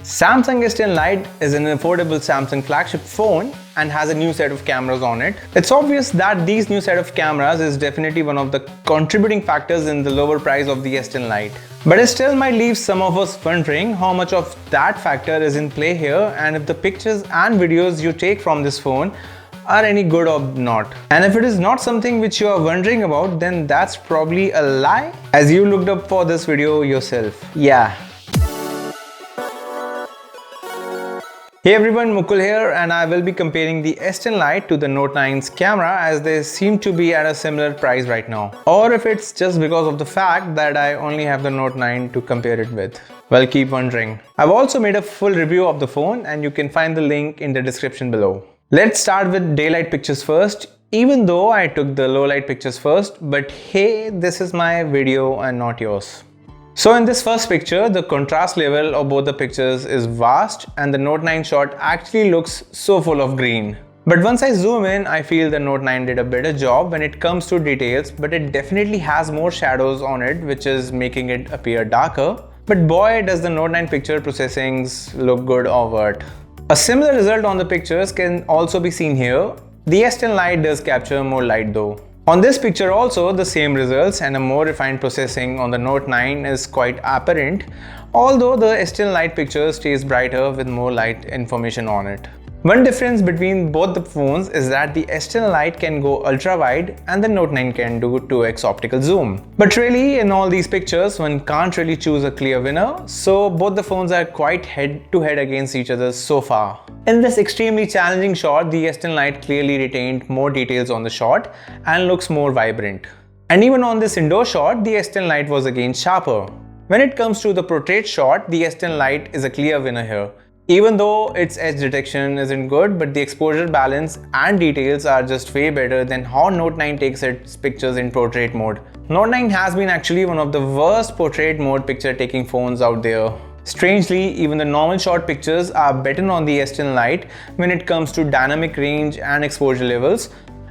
Samsung S10 Lite is an affordable Samsung flagship phone and has a new set of cameras on it. It's obvious that these new set of cameras is definitely one of the contributing factors in the lower price of the S10 Lite. But it still might leave some of us wondering how much of that factor is in play here and if the pictures and videos you take from this phone are any good or not. And if it is not something which you are wondering about, then that's probably a lie, as you looked up for this video yourself. Yeah. Hey everyone, Mukul here, and I will be comparing the S10 Lite to the Note 9's camera as they seem to be at a similar price right now. Or if it's just because of the fact that I only have the Note 9 to compare it with. Well, keep wondering. I've also made a full review of the phone and you can find the link in the description below. Let's start with daylight pictures first, even though I took the low light pictures first, but hey, this is my video and not yours. So in this first picture, the contrast level of both the pictures is vast and the Note 9 shot actually looks so full of green. But once I zoom in, I feel the Note 9 did a better job when it comes to details, but it definitely has more shadows on it, which is making it appear darker. But boy, does the Note 9 picture processings look good or what. A similar result on the pictures can also be seen here. The S10 Lite does capture more light though. On this picture also, the same results and a more refined processing on the Note 9 is quite apparent, although the S10 Lite picture stays brighter with more light information on it. One difference between both the phones is that the S10 Lite can go ultra wide and the Note 9 can do 2x optical zoom. But really, in all these pictures, one can't really choose a clear winner, so both the phones are quite head to head against each other so far. In this extremely challenging shot, the S10 Lite clearly retained more details on the shot and looks more vibrant. And even on this indoor shot, the S10 Lite was again sharper. When it comes to the portrait shot, the S10 Lite is a clear winner here. Even though its edge detection isn't good, but the exposure balance and details are just way better than how Note 9 takes its pictures in portrait mode. Note 9 has been actually one of the worst portrait mode picture taking phones out there. Strangely, even the normal shot pictures are better on the S10 Lite when it comes to dynamic range and exposure levels.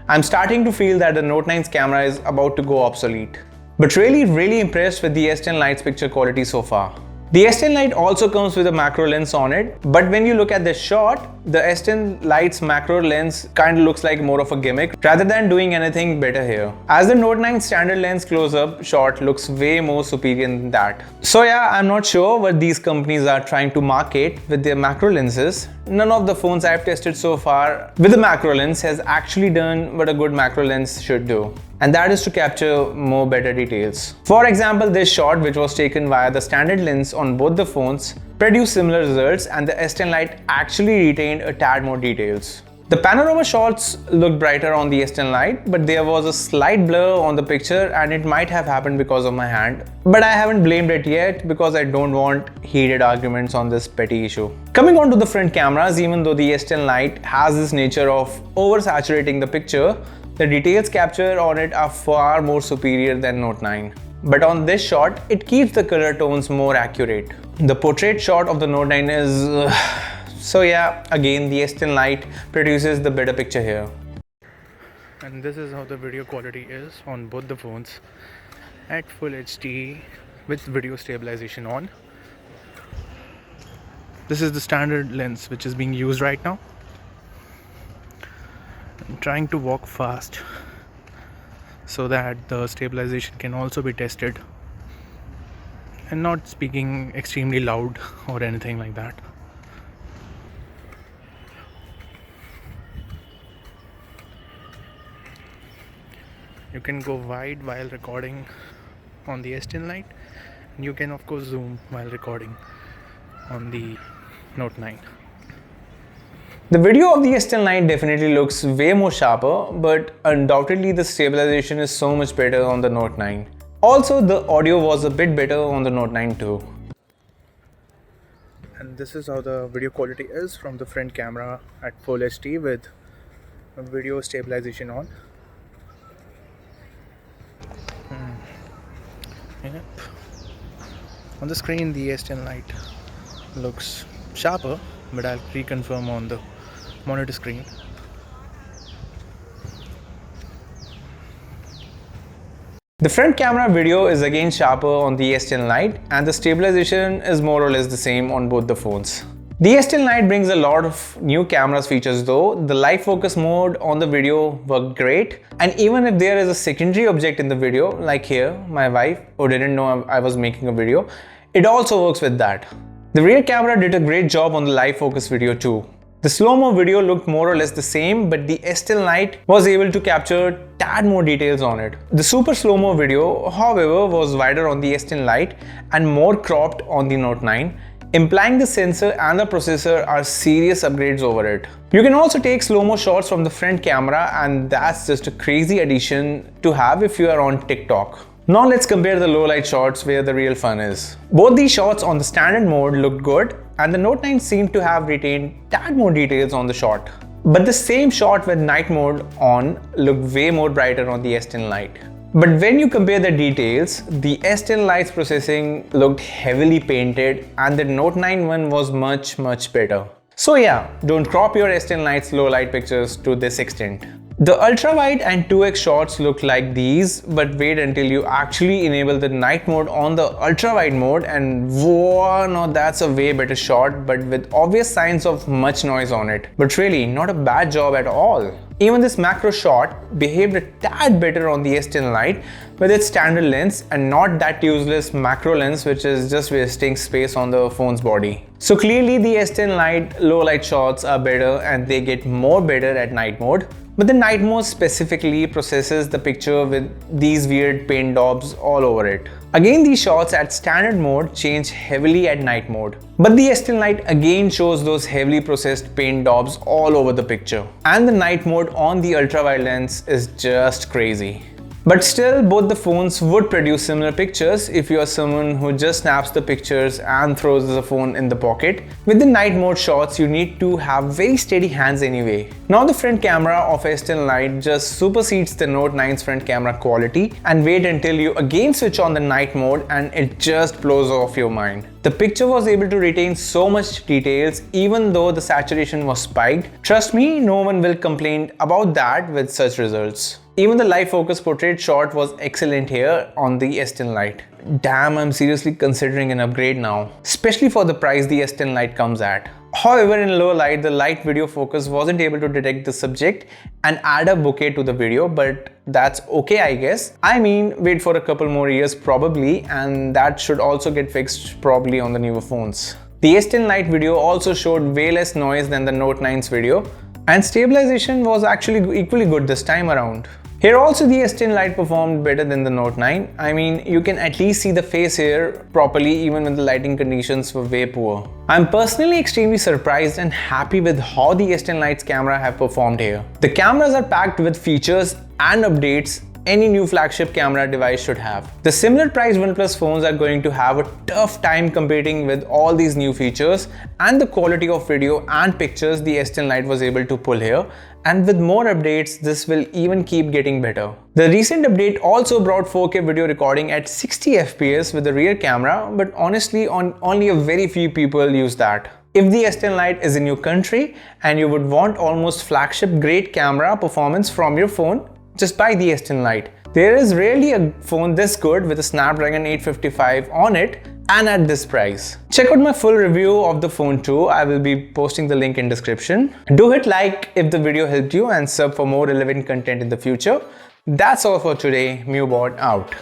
I'm starting to feel that the Note 9's camera is about to go obsolete. But really impressed with the S10 Lite's picture quality so far. The S10 Lite also comes with a macro lens on it, but when you look at this shot, the S10 Lite's macro lens kinda looks like more of a gimmick rather than doing anything better here. As the Note 9 standard lens close-up shot looks way more superior than that. So yeah, I'm not sure what these companies are trying to market with their macro lenses. None of the phones I've tested so far with the macro lens has actually done what a good macro lens should do. And that is to capture more better details. For example, this shot, which was taken via the standard lens on both the phones, produced similar results and the S10 Lite actually retained a tad more details. The panorama shots looked brighter on the S10 Lite, but there was a slight blur on the picture and it might have happened because of my hand. But I haven't blamed it yet because I don't want heated arguments on this petty issue. Coming on to the front cameras, even though the S10 Lite has this nature of oversaturating the picture, the details captured on it are far more superior than Note 9. But on this shot, it keeps the color tones more accurate. The portrait shot of the Note 9 is... So yeah, again the S10 Lite produces the better picture here. And this is how the video quality is on both the phones at full HD with video stabilization on. This is the standard lens which is being used right now. I'm trying to walk fast so that the stabilization can also be tested, and not speaking extremely loud or anything like that. You can go wide while recording on the S10 Lite, and you can of course zoom while recording on the Note 9. The video of the S10 Lite definitely looks way more sharper, but undoubtedly the stabilization is so much better on the Note 9. Also, the audio was a bit better on the Note 9 too. And this is how the video quality is from the front camera at full HD with video stabilization on. Yep. On the screen the S10 Lite looks sharper, but I'll reconfirm on the monitor screen. The The front camera video is again sharper on the S10 Lite and the stabilization is more or less the same on both the phones. The S10 Lite brings a lot of new camera features though. The live focus mode on the video worked great, and even if there is a secondary object in the video, like here, my wife who didn't know I was making a video, it also works with that. The rear camera did a great job on the live focus video too. The slow-mo video looked more or less the same, but the S10 Lite was able to capture tad more details on it. The super slow-mo video, however, was wider on the S10 Lite and more cropped on the Note 9, implying the sensor and the processor are serious upgrades over it. You can also take slow-mo shots from the front camera, and that's just a crazy addition to have if you are on TikTok. Now let's compare the low light shots where the real fun is. Both these shots on the standard mode looked good, and the Note 9 seemed to have retained tad more details on the shot. But the same shot with night mode on looked way more brighter on the S10 Lite. But when you compare the details, the S10 Lite's processing looked heavily painted and the Note 9 one was much better. So yeah, don't crop your S10 Lite's low light pictures to this extent. The ultra wide and 2x shots look like these, but wait until you actually enable the night mode on the ultra wide mode and whoa, no, that's a way better shot, but with obvious signs of much noise on it. But really, not a bad job at all. Even this macro shot behaved a tad better on the S10 Lite with its standard lens and not that useless macro lens which is just wasting space on the phone's body. So clearly the S10 Lite low light shots are better and they get more better at night mode. But the night mode specifically processes the picture with these weird paint daubs all over it. Again, these shots at standard mode change heavily at night mode. But the S10 Lite again shows those heavily processed paint daubs all over the picture. And the night mode on the ultra wide lens is just crazy. But still, both the phones would produce similar pictures if you are someone who just snaps the pictures and throws the phone in the pocket. With the night mode shots, you need to have very steady hands anyway. Now the front camera of S10 Lite just supersedes the Note 9's front camera quality, and wait until you again switch on the night mode and it just blows off your mind. The picture was able to retain so much details even though the saturation was spiked. Trust me, no one will complain about that with such results. Even the live focus portrait shot was excellent here on the S10 Lite. Damn, I'm seriously considering an upgrade now, especially for the price the S10 Lite comes at. However, in low light, the light video focus wasn't able to detect the subject and add a bokeh to the video, but that's okay, I guess. I mean, wait for a couple more years probably, and that should also get fixed probably on the newer phones. The S10 Lite video also showed way less noise than the Note 9's video, and stabilization was actually equally good this time around. Here also the S10 Lite performed better than the Note 9. I mean, you can at least see the face here properly even when the lighting conditions were way poor. I'm personally extremely surprised and happy with how the S10 Lite's camera have performed here. The cameras are packed with features and updates any new flagship camera device should have. The similar priced OnePlus phones are going to have a tough time competing with all these new features and the quality of video and pictures the S10 Lite was able to pull here. And with more updates, this will even keep getting better. The recent update also brought 4K video recording at 60 FPS with the rear camera, but honestly, only a very few people use that. If the S10 Lite is in your country and you would want almost flagship grade camera performance from your phone, just buy the S10 Lite. There is rarely a phone this good with a Snapdragon 855 on it and at this price. Check out my full review of the phone too. I will be posting the link in description. Do hit like if the video helped you and sub for more relevant content in the future. That's all for today. Mewbot out.